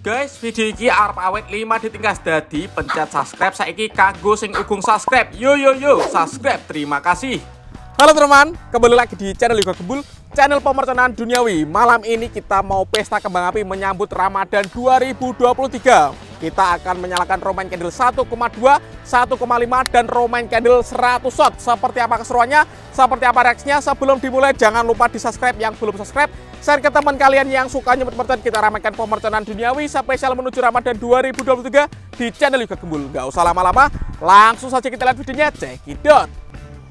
Guys, video iki arep awet 5 ditingkas dadi pencet subscribe saiki kanggo sing ugung subscribe. Yo subscribe. Terima kasih. Halo teman, kembali lagi di channel Yoga Gembul, channel pemerconaan duniawi. Malam ini kita mau pesta kembang api menyambut Ramadan 2023. Kita akan menyalakan Roman Candle 1,2, 1,5 dan Roman Candle 100 shot. Seperti apa keseruannya? Seperti apa reaksinya? Sebelum dimulai jangan lupa di subscribe yang belum subscribe. Share ke teman kalian yang suka nyempet-nyempet. Kita ramaikan pemerconaan duniawi spesial menuju Ramadan 2023 di channel Yoga Gembul. Gak usah lama-lama, langsung saja kita lihat videonya. Check it out.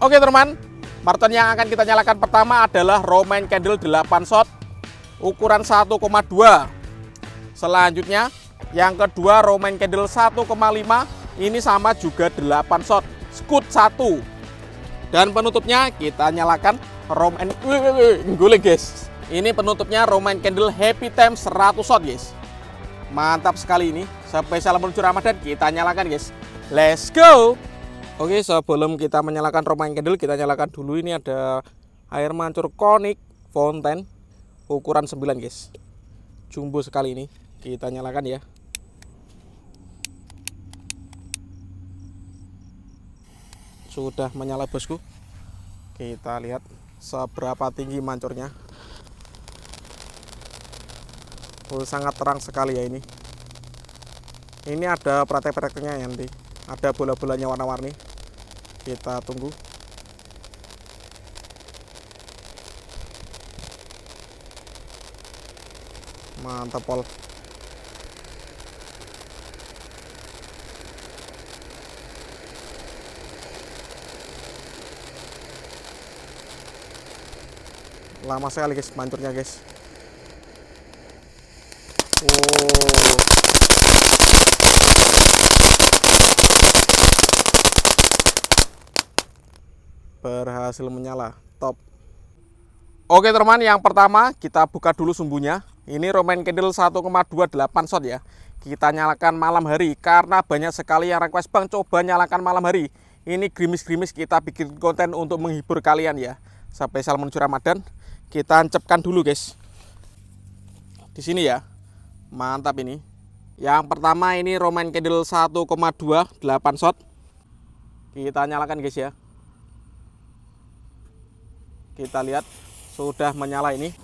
Oke teman, merton yang akan kita nyalakan pertama adalah Roman Candle 8 shot ukuran 1,2. Selanjutnya yang kedua Roman Candle 1,5, ini sama juga 8 shot scoot 1. Dan penutupnya kita nyalakan Roman guling guys. Ini penutupnya Roman Candle Happy Time 100 shot guys. Mantap sekali ini. Spesial menuju Ramadan kita nyalakan guys. Let's go. Oke, sebelum kita menyalakan Roman Candle, kita nyalakan dulu. Ini ada air mancur konik fountain ukuran 9 guys. Jumbo sekali ini. Kita nyalakan ya. Sudah menyala bosku. Kita lihat seberapa tinggi mancurnya. Oh, sangat terang sekali ya ini. Ini ada praktek-prakteknya ya nanti. Ada bola-bolanya warna-warni. Kita tunggu. Mantap pol. Lama sekali guys mancurnya guys. Berhasil menyala, top. Oke teman, yang pertama kita buka dulu sumbunya. Ini Roman Candle 1,28 shot ya. Kita nyalakan malam hari karena banyak sekali yang request, Bang coba nyalakan malam hari. Ini gerimis-gerimis, kita bikin konten untuk menghibur kalian ya. Spesial menuju Ramadan. Kita tancapkan dulu guys. Di sini ya. Mantap ini. Yang pertama ini Roman Candle 1,28 shot. Kita nyalakan guys ya. Kita lihat sudah menyala ini.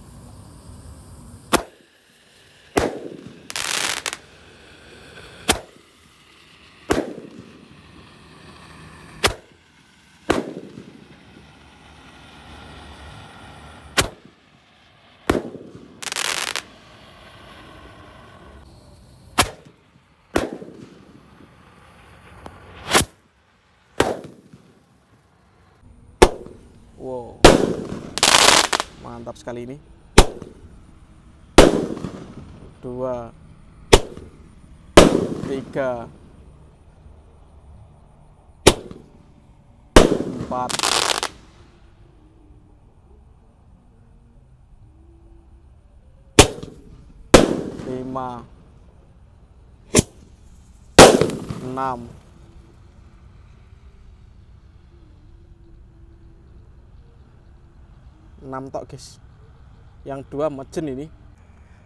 Wow, mantap sekali ini. 2, 3, 4, 5, 6, 6 tok guys. Yang 2 mejen ini.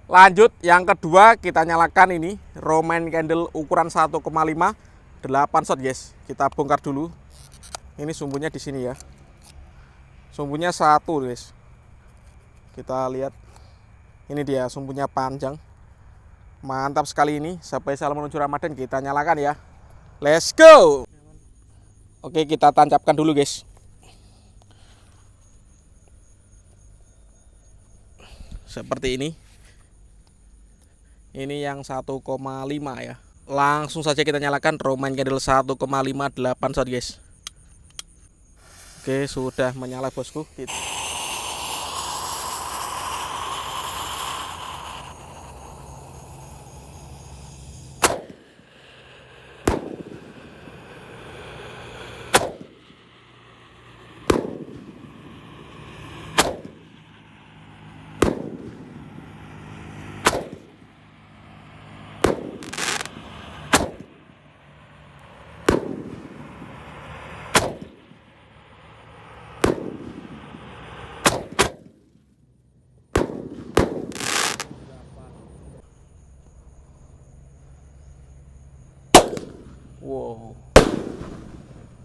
Lanjut yang kedua kita nyalakan ini Roman Candle ukuran 1,5 8 shot guys. Kita bongkar dulu. Ini sumbunya di sini ya. Sumbunya 1 guys. Kita lihat. Ini dia sumbunya panjang. Mantap sekali ini. Spesial menuju Ramadan kita nyalakan ya. Let's go. Oke, kita tancapkan dulu guys. Seperti ini. Ini yang 1,5 ya. Langsung saja kita nyalakan Roman Candle 1,58 shot guys. Oke, sudah menyala bosku. Wow,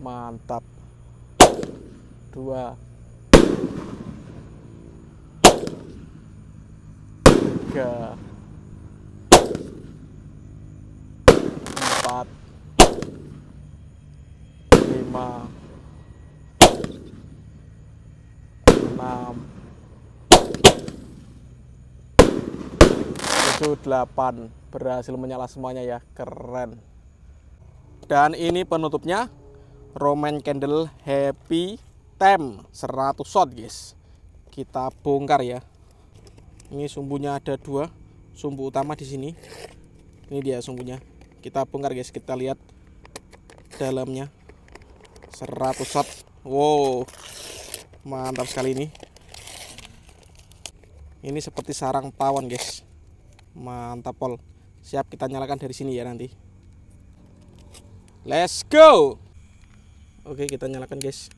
mantap. 2, 3, 4, 5, 6, 7, 8. Berhasil menyala semuanya ya, keren. Dan ini penutupnya, Roman Candle Happy Time 100 shot guys. Kita bongkar ya. Ini sumbunya ada 2, sumbu utama di sini. Ini dia sumbunya. Kita bongkar guys, kita lihat dalamnya. 100 shot. Wow, mantap sekali ini. Ini seperti sarang tawon guys. Mantap pol. Siap kita nyalakan dari sini ya nanti. Let's go. Oke, kita nyalakan guys.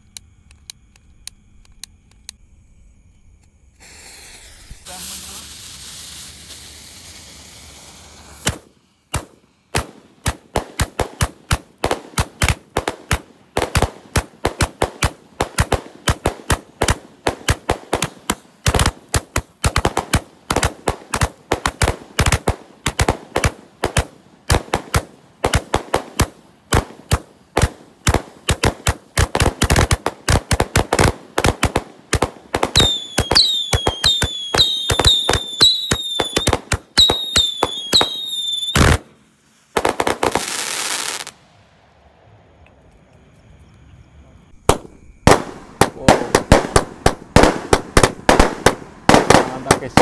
Mantap guys.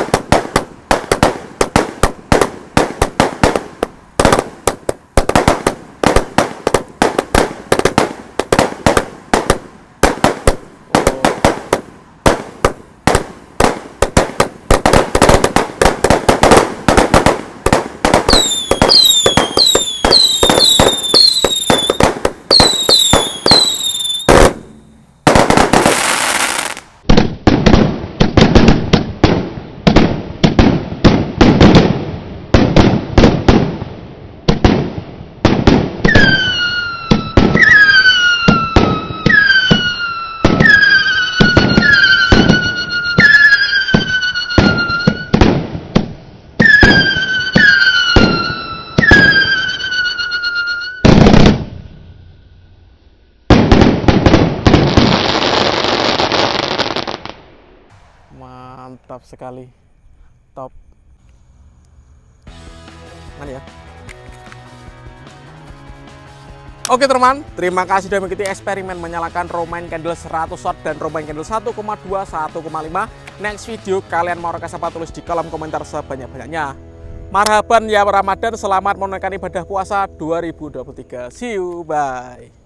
Mantap sekali, top. Mana ya? Oke teman, terima kasih sudah mengikuti eksperimen menyalakan Roman Candle 100 shot dan Roman Candle 1,2, 1,5. Next video kalian mau rekas apa, tulis di kolom komentar sebanyak-banyaknya. Marhaban ya Ramadan, selamat menunaikan ibadah puasa 2023. See you, bye.